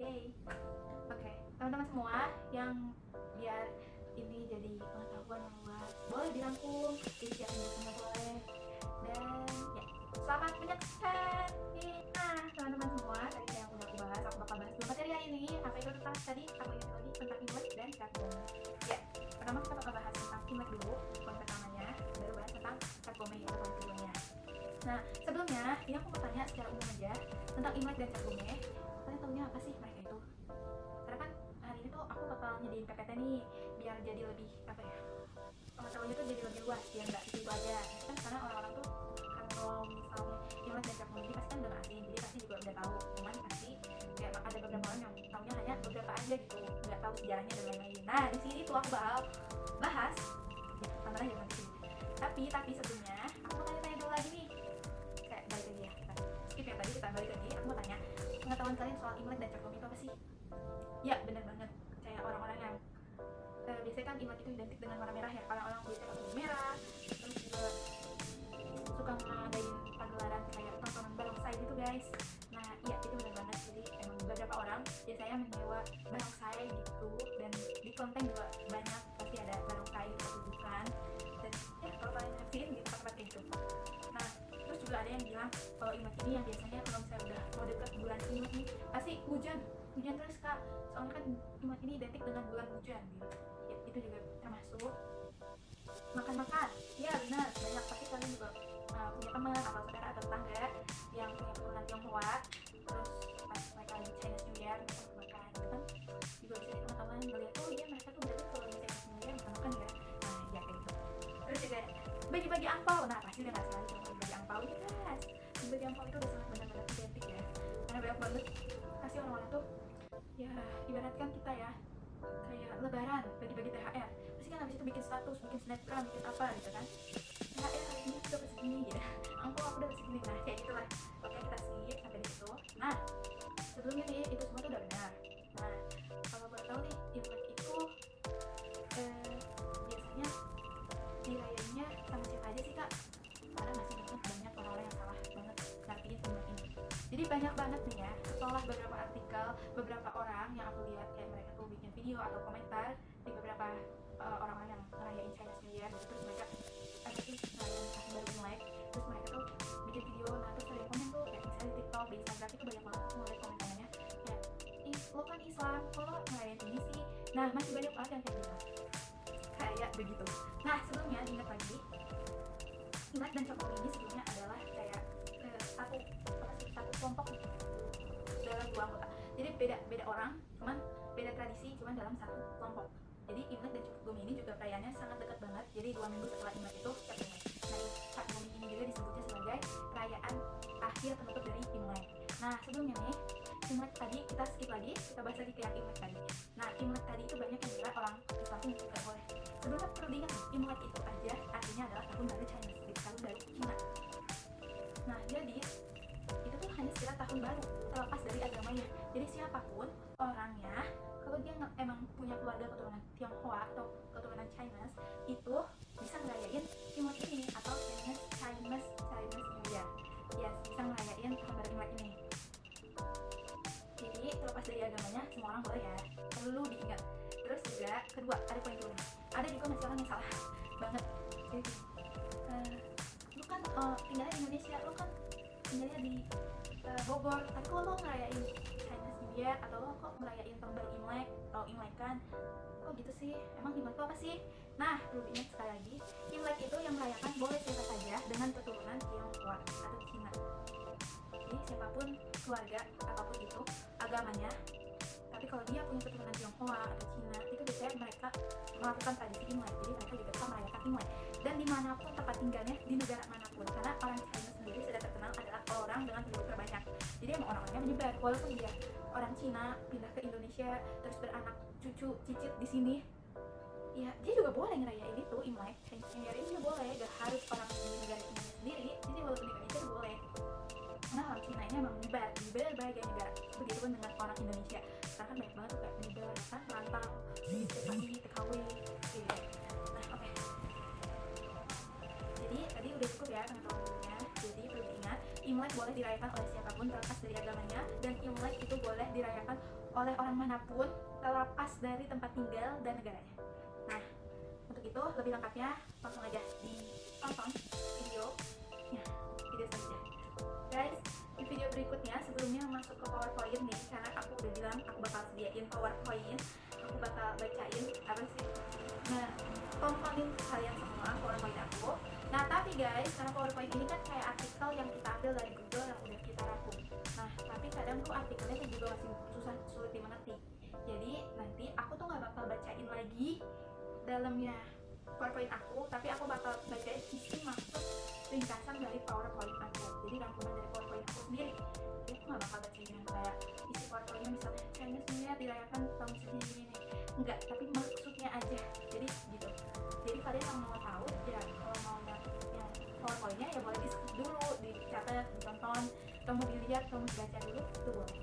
Yeay. Oke, teman-teman semua yang biar ini jadi pengetahuan yang luas, boleh dirangkum, isi yang juga boleh. Dan ya, selamat menyaksikan. Nah, teman-teman semua, tadi yang udah aku bahas, aku bakal bahas dua materi hari ini. Apa itu tentang tadi? Aku ingat lagi tentang Imlek dan Cap Gome. Ya, pertama kita bakal bahas tentang Imlek dulu, poin pertamanya, baru bahas tentang Cap Gome ya, poin keduanya. Nah, sebelumnya, ini aku mau tanya secara umum aja tentang Imlek dan Cap Gome. Kalian tahunya apa sih mereka itu? Karena kan hari ini tuh aku bakal nyediain PPT nih, biar jadi lebih apa ya, pengetahuannya tuh jadi lebih luas, biar nggak itu aja. Kan karena orang-orang tuh kalau misalnya Imlek dan Cap Gome pasti kan udah asing, jadi pasti juga udah tahu. Cuman pasti kayak ada beberapa orang yang tahunya hanya beberapa aja gitu, nggak tahu sejarahnya dan lain-lain. Nah, di sini tuh aku bakal bahas, ya tonton aja nanti. Tapi sebelumnya aku mau tanya-tanya dulu lagi nih, kayak balik lagi ya, kita skip ya tadi, kita balik lagi. Aku mau tanya, pengetahuan kalian soal Imlek dan Cap Gome itu apa sih? Ya benar banget, kayak orang-orang yang biasanya kan Imlek itu identik dengan warna merah ya, orang-orang biasanya pakai baju merah, terus juga suka ngadain pagelaran kayak tontonan barongsai gitu guys. Nah iya itu benar banget, jadi emang beberapa orang biasanya menyewa barongsai gitu, dan di konten juga banyak pasti ada barongsai di pertunjukan, dan ya kalau kalian nyaksiin di tempat-tempat kayak gitu. Nah terus juga ada yang bilang kalau Imlek ini yang biasanya kalau misalnya udah mau deket bulan Imlek nih pasti hujan terus kak, soalnya kan Imlek ini identik dengan bulan hujan gitu ya. Itu juga termasuk makan-makan, ya benar, banyak pasti kalian juga punya teman atau saudara atau tetangga yang punya keturunan Tionghoa, terus pas mereka lagi Chinese New Year mereka makan gitu kan, juga bisa teman-teman melihat oh iya mereka tuh berarti kalau lagi Chinese New Year makan ya. Nah ya kayak gitu. Terus juga bagi-bagi angpau, nah pasti udah nggak salah cuma bagi angpau ini guys. Bagi angpau itu udah sangat benar-benar identik ya, karena banyak banget pasti orang-orang tuh ya ibaratkan kita ya kayak lebaran bagi-bagi THR, pasti kan habis itu bikin status, bikin snapgram, bikin apa gitu kan, THR hari ini udah segini gitu, angpau aku udah segini. Nah kayak gitulah. Oke kita skip sampai di situ. Nah sebelumnya nih itu semua tuh udah benar. Nah kalau boleh tahu nih Imlek itu biasanya dirayainnya sama siapa aja sih kak? Karena masih banyak orang-orang yang salah banget ngertiin Imlek ini. Jadi banyak banget nih ya, setelah beberapa artikel, beberapa orang yang aku lihat kayak mereka tuh bikin video atau komentar di beberapa orang-orang yang ngerayain Chinese New Year gitu, terus mereka apa sih ngerayain tahun baru Imlek, terus mereka tuh bikin video. Nah terus ada yang komen tuh kayak misalnya di TikTok, di Instagram itu banyak banget tuh ngeliat komen-komennya kayak lo kan Islam, kok lo ngerayain ini sih? Nah masih banyak banget yang kayak gitu, kayak begitu. Nah sebelumnya diingat lagi, Imlek dan Cap Gome ini sebelumnya adalah kayak satu kelompok dalam dua anggota. Jadi beda orang, cuman beda tradisi, cuman dalam satu kelompok. Jadi Imlek dan Cap Gome ini juga perayaannya sangat dekat banget. Jadi 2 minggu setelah Imlek itu Cap Gome. Nah Cap Gome ini juga disebutnya sebagai perayaan akhir penutup dari Imlek. Nah sebelumnya nih Imlek tadi kita skip lagi, kita bahas lagi ke yang Imlek tadi. Nah Imlek tadi itu banyak yang bilang orang Islam tuh nggak boleh. Sebelumnya perlu diingat Imlek itu aja artinya adalah tahun baru Chinese, jadi tahun baru Cina. Nah jadi itu tuh hanya sekitar tahun baru terlepas dari agamanya. Jadi siapapun orangnya, kalau dia emang punya keluarga keturunan Tionghoa atau keturunan Chinese, itu bisa ngerayain Imlek ini atau Chinese New Year. Ya bisa ngerayain tahun baru Imlek ini. Jadi terlepas dari agamanya semua orang boleh ya, perlu diingat. Terus juga kedua ada poin kedua, ada juga masih orang yang salah banget. Jadi lu kan tinggalnya di Indonesia, lu kan tinggalnya di Bogor, tapi kok lo ngerayain Chinese New Year atau lo kok ngerayain tahun baru Imlek atau Imlekan, kok gitu sih? Emang Imlek itu apa sih? Nah perlu diingat sekali lagi, Imlek itu yang merayakan boleh siapa saja dengan keturunan Tionghoa atau Cina. Jadi siapapun keluarga apapun itu agamanya, tapi kalau dia punya keturunan Tionghoa atau Cina, itu biasanya mereka melakukan tradisi Imlek. Jadi mereka juga bisa merayakan Imlek dan dimanapun tempat tinggalnya, di negara manapun, karena orang China sendiri sudah terkenal adalah orang dengan penduduk terbanyak. Jadi emang orang-orangnya menyebar, walaupun dia orang Cina pindah ke Indonesia terus beranak cucu cicit di sini, ya dia juga boleh ngerayain itu Imlek, Chinese New Year ini juga boleh, gak harus orang di negara Cina sendiri. Jadi walaupun di Indonesia itu boleh, karena orang Cina ini emang menyebar di berbagai negara. Begitupun dengan orang Indonesia, sekarang kan banyak banget tuh kayak menyebar kan, merantau di TKI, TKW gitu. Nah oke. Jadi tadi udah cukup ya pengetahuannya. Jadi perlu diingat Imlek boleh dirayakan oleh siapapun terlepas dari agamanya, dan Imlek itu boleh dirayakan oleh orang manapun terlepas dari tempat tinggal dan negaranya. Nah, untuk itu lebih lengkapnya langsung aja ditonton videonya, video selanjutnya. Guys, di video berikutnya sebelumnya masuk ke PowerPoint nih, karena aku udah bilang aku bakal sediain PowerPoint, aku bakal bacain apa sih, nah tontonin kalian semua PowerPoint aku. Nah tapi guys, karena PowerPoint ini kan kayak artikel yang kita ambil dari Google yang udah kita rangkum. Nah tapi kadang tuh artikelnya kan juga masih sulit dimengerti. Jadi nanti aku tuh nggak bakal bacain lagi dalamnya PowerPoint aku, tapi aku bakal bacain isi maksud ringkasan dari PowerPoint aku. Jadi rangkuman dari PowerPoint aku sendiri. Jadi aku nggak bakal bacain yang kayak isi PowerPointnya misalnya kayaknya sebenarnya dirayakan tahun segini gini. Enggak, tapi maksudnya aja. Jadi gitu. Jadi kalian yang mau tahu ya, kalau mau yang PowerPoint-nya ya boleh di skip dulu, dicatat, ditonton, kamu dilihat, kamu dibaca dulu, itu boleh.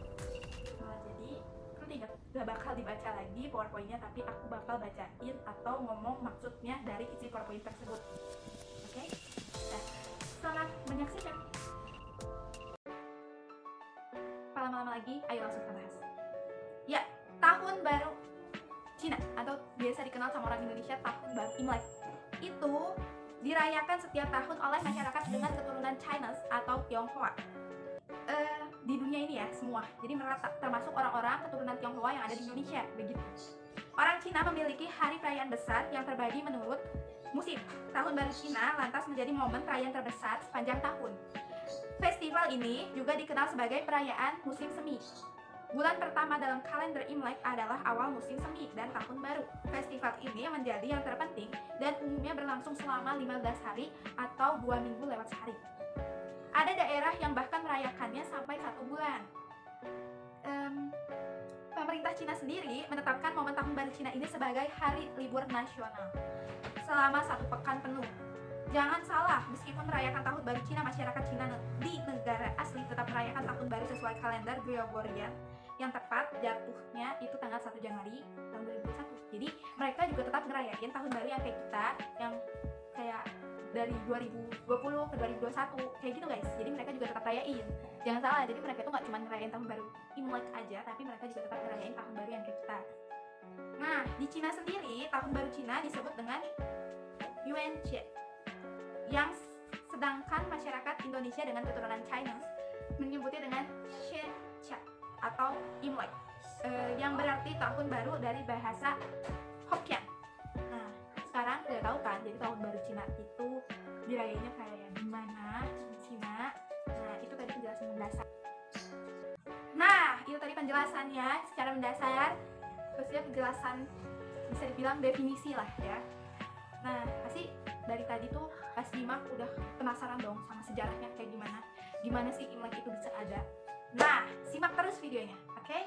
Nah, jadi perlu diingat, gak bakal dibaca lagi PowerPoint-nya, tapi aku bakal bacain atau ngomong maksudnya dari isi PowerPoint tersebut. Oke? Nah, selamat menyaksikan. Lama-lama lagi, ayo langsung kita bahas. Ya, tahun baru Cina atau biasa dikenal sama orang Indonesia tahun baru Imlek itu dirayakan setiap tahun oleh masyarakat dengan keturunan Chinese atau Tionghoa di dunia ini ya, semua. Jadi merata, termasuk orang-orang keturunan Tionghoa yang ada di Indonesia, begitu. Orang Cina memiliki hari perayaan besar yang terbagi menurut musim. Tahun baru Cina lantas menjadi momen perayaan terbesar sepanjang tahun. Festival ini juga dikenal sebagai perayaan musim semi. Bulan pertama dalam kalender Imlek adalah awal musim semi dan tahun baru. Festival ini menjadi yang terpenting dan umumnya berlangsung selama 15 hari atau 2 minggu lewat sehari. Ada daerah yang bahkan merayakannya sampai 1 bulan. Pemerintah Cina sendiri menetapkan momen tahun baru Cina ini sebagai hari libur nasional selama 1 pekan penuh. Jangan salah, meskipun merayakan tahun baru Cina, masyarakat Cina di negara asli tetap merayakan tahun baru sesuai kalender Gregorian yang tepat jatuhnya itu tanggal 1 Januari tahun 2021. Jadi mereka juga tetap ngerayain tahun baru yang kayak kita, yang kayak dari 2020 ke 2021 kayak gitu guys. Jadi mereka juga tetap rayain. Jangan salah, jadi mereka tuh nggak cuma ngerayain tahun baru Imlek aja, tapi mereka juga tetap ngerayain tahun baru yang kayak kita. Nah, di Cina sendiri tahun baru Cina disebut dengan Yuanjie, yang sedangkan masyarakat Indonesia dengan keturunan Chinese menyebutnya dengan Shencha atau Imlek, yang berarti tahun baru dari bahasa Hokkien. Nah, sekarang udah tahu kan, jadi tahun baru Cina itu dirayainnya kayak gimana di Cina. Nah, itu tadi penjelasan mendasar. Nah, itu tadi penjelasannya secara mendasar, maksudnya penjelasan bisa dibilang definisi lah ya. Nah, pasti dari tadi tuh pas simak udah penasaran dong sama sejarahnya kayak gimana sih Imlek itu bisa ada. Nah, simak terus videonya, oke?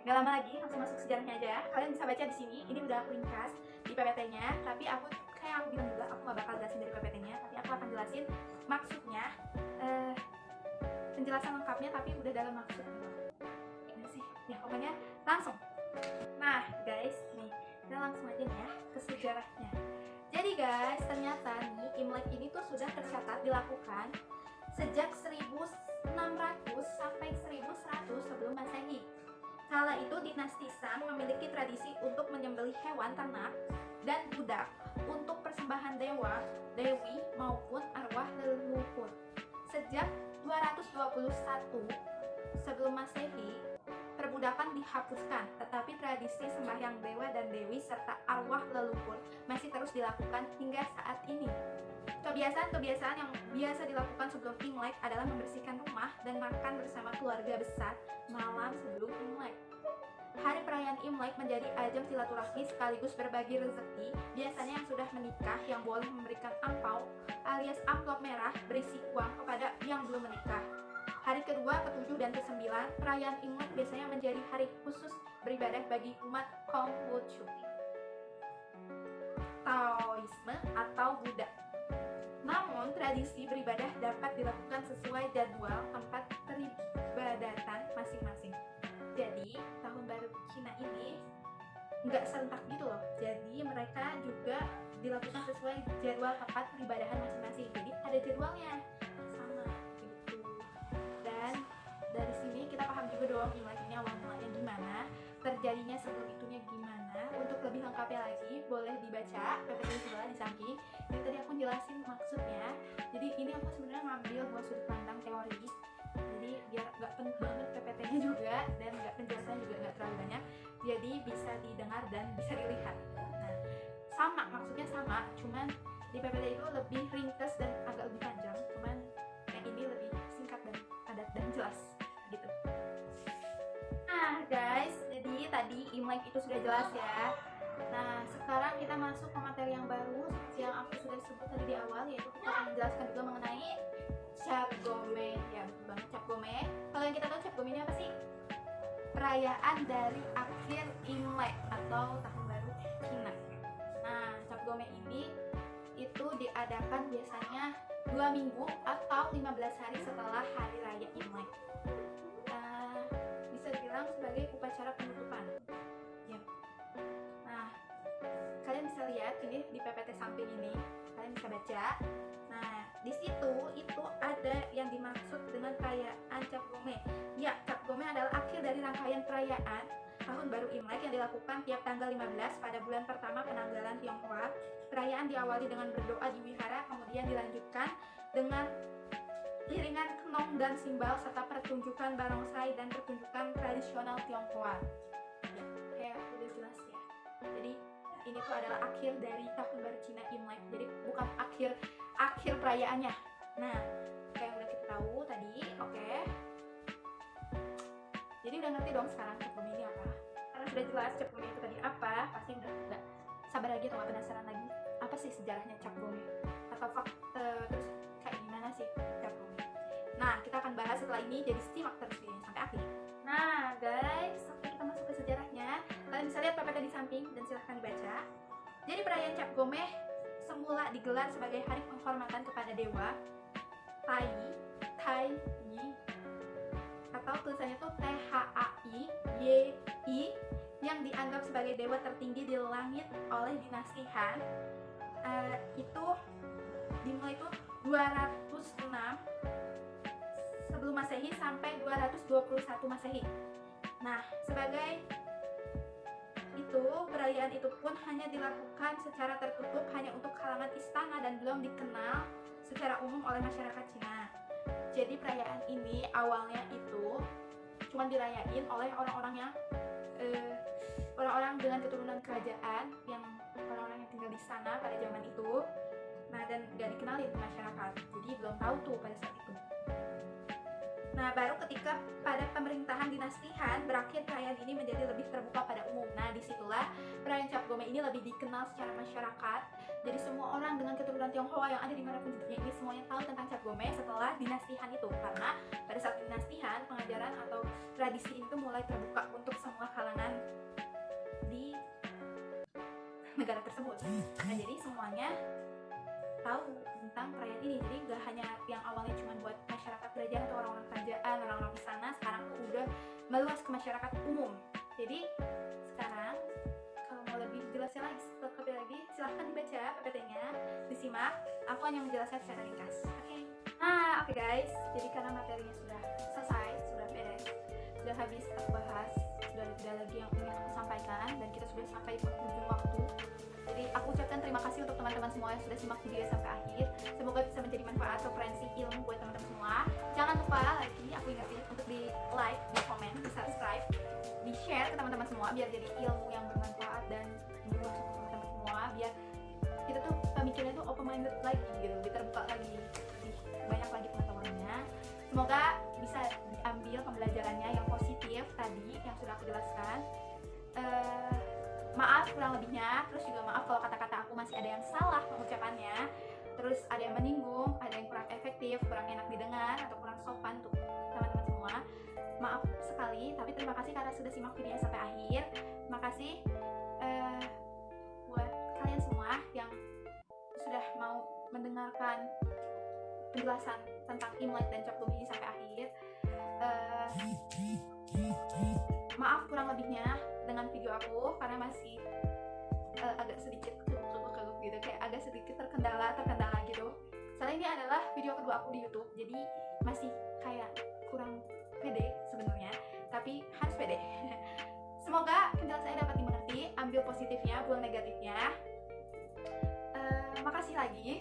Gak lama lagi, langsung masuk sejarahnya aja. Kalian bisa baca di sini. Ini udah aku ringkas di PPT-nya, tapi aku kayak aku bilang juga, aku gak bakal jelasin dari PPT-nya, tapi aku akan jelasin maksudnya, penjelasan lengkapnya, tapi udah dalam maksud gitu. Gimana sih? Ya pokoknya langsung. Nah, guys, nih kita langsung aja nih ya ke sejarahnya. Jadi guys, ternyata nih Imlek ini tuh sudah tercatat dilakukan sejak 1600 sampai 1100 sebelum Masehi. Kala itu dinasti Shang memiliki tradisi untuk menyembelih hewan ternak dan budak untuk persembahan dewa, dewi maupun arwah leluhur. Sejak 221 sebelum Masehi, perbudakan dihapuskan, tetapi tradisi sembahyang dewa dan dewi serta arwah leluhur masih terus dilakukan hingga saat ini. Kebiasaan-kebiasaan yang biasa dilakukan sebelum Imlek adalah membersihkan rumah dan makan bersama keluarga besar malam sebelum Imlek. Hari perayaan Imlek menjadi ajang silaturahmi sekaligus berbagi rezeki. Biasanya yang sudah menikah yang boleh memberikan angpau alias amplop merah berisi uang kepada yang belum menikah. Hari kedua, ketujuh, dan kesembilan, perayaan Imlek biasanya menjadi hari khusus beribadah bagi umat Konghucu, Taoisme atau Buddha. Namun, tradisi beribadah dapat dilakukan sesuai jadwal tempat peribadatan masing-masing. Jadi, tahun baru Cina ini nggak serentak gitu loh. Jadi, mereka juga dilakukan sesuai jadwal tempat peribadahan masing-masing. Jadi, ada jadwalnya. Sama gitu. dong Imlek ini awal mulanya gimana, terjadinya sebelum itunya gimana. Untuk lebih lengkapnya lagi boleh dibaca PPT di sebelah di samping. Ini tadi aku jelasin maksudnya. Jadi ini aku sebenarnya ngambil dua sudut pandang teori. Jadi biar nggak penuh banget PPT-nya juga dan nggak penjelasannya juga nggak terlalu banyak. Jadi bisa didengar dan bisa dilihat. Nah, sama maksudnya sama, cuman di PPT itu lebih ringkas dan agak lebih panjang. Cuman yang ini lebih singkat dan padat dan jelas gitu. Nah guys, jadi tadi Imlek itu sudah jelas ya. Nah sekarang kita masuk ke materi yang baru seperti yang aku sudah sebut tadi di awal, yaitu kita akan menjelaskan juga mengenai Cap Gome. Ya betul banget, Cap Gome. Kalau yang kita tahu Cap Gome ini apa sih? Perayaan dari akhir Imlek atau tahun baru Cina. Nah Cap Gome ini itu diadakan biasanya 2 minggu atau 15 hari setelah hari raya Imlek. Bisa dibilang sebagai upacara penutupan ya. Nah kalian bisa lihat ini di PPT samping ini, kalian bisa baca. Nah di situ itu ada yang dimaksud dengan perayaan Cap Gome. Ya, Cap Gome adalah akhir dari rangkaian perayaan tahun baru Imlek yang dilakukan tiap tanggal 15 pada bulan pertama penanggalan Tionghoa. Perayaan diawali dengan berdoa di wihara, kemudian dilanjutkan dengan iringan kenong dan simbal serta pertunjukan barongsai dan pertunjukan tradisional Tionghoa. Ya, kayak udah jelas ya. Jadi ini tuh adalah akhir dari tahun baru Cina Imlek. Jadi bukan akhir perayaannya. Nah, kayak yang udah kita tahu tadi, oke. Jadi udah ngerti dong sekarang Cap Gome ini apa? Karena sudah jelas Cap Gome itu tadi apa, pasti udah nggak sabar lagi atau nggak penasaran lagi apa sih sejarahnya Cap Gome atau terus kayak gimana sih Cap Gome. Nah kita akan bahas setelah ini, jadi simak terus videonya sampai akhir. Nah guys, oke, kita masuk ke sejarahnya. Kalian bisa lihat PPT di samping dan silahkan dibaca. Jadi perayaan Cap Gome semula digelar sebagai hari penghormatan kepada dewa Tai Yi, atau tulisannya tuh THAI yang dianggap sebagai dewa tertinggi di langit oleh dinasti Han. Itu dimulai itu 206 sebelum Masehi sampai 221 Masehi. Nah, sebagai itu perayaan itu pun hanya dilakukan secara tertutup hanya untuk kalangan istana dan belum dikenal secara umum oleh masyarakat Cina. Jadi perayaan ini awalnya itu cuma dirayain oleh orang-orang dengan keturunan kerajaan, yang orang-orang yang tinggal di sana pada zaman itu. Nah, dan gak dikenalin ke masyarakat, jadi belum tahu tuh pada saat itu. Nah, baru ketika pada pemerintahan dinasti Han berakhir, perayaan ini menjadi lebih terbuka pada umum. Nah, disitulah perayaan Cap Gome ini lebih dikenal secara masyarakat. Jadi semua orang dengan keturunan Tionghoa yang ada di manapun di dunia ini semuanya tahu tentang Cap Gome setelah dinasti Han itu. Karena pada saat dinasti Han, pengajaran atau tradisi itu mulai terbuka untuk semua kalangan di negara tersebut. Nah, jadi semuanya tahu tentang perayaan ini. Jadi gak hanya yang awalnya cuma buat masyarakat kerajaan atau orang-orang kerajaan, orang-orang di sana, sekarang tuh udah meluas ke masyarakat umum. Jadi sekarang kalau mau lebih jelasnya lagi, silahkan dibaca PPT-nya, disimak. Aku hanya menjelaskan secara ringkas. Oke. Nah, oke guys. Jadi karena materinya sudah selesai, sudah beres, sudah habis aku bahas, sudah tidak lagi yang ingin aku sampaikan, dan kita sudah sampai di penghujung waktu. Jadi aku ucapkan terima kasih untuk teman-teman semua yang sudah simak video sampai akhir. Semoga bisa menjadi manfaat, referensi, ilmu buat teman-teman semua. Jangan lupa lagi, aku ingetin untuk di like, di komen, di subscribe, di share ke teman-teman semua biar jadi ilmu yang bermanfaat dan berguna untuk teman-teman semua. Biar kita tuh pemikirannya tuh open minded lagi gitu, lebih terbuka lagi, lebih banyak lagi pengetahuannya. Semoga bisa diambil pembelajarannya yang positif tadi yang sudah aku jelaskan. Maaf kurang lebihnya, terus juga maaf kalau kata-kata aku masih ada yang salah pengucapannya, terus ada yang menyinggung, ada yang kurang efektif, kurang enak didengar, atau kurang sopan untuk teman-teman semua. Maaf sekali, tapi terima kasih karena sudah simak videonya sampai akhir. Terima kasih buat kalian semua yang sudah mau mendengarkan penjelasan tentang Imlek dan Cap Gome ini sampai akhir. Maaf kurang lebihnya dengan video aku karena masih agak sedikit kelup gitu, kayak agak sedikit terkendala gitu. Soalnya ini adalah video kedua aku di YouTube, jadi masih kayak kurang pede sebenarnya. tapi harus pede. Semoga penjelasan saya dapat dimengerti, ambil positifnya, buang negatifnya. Makasih lagi.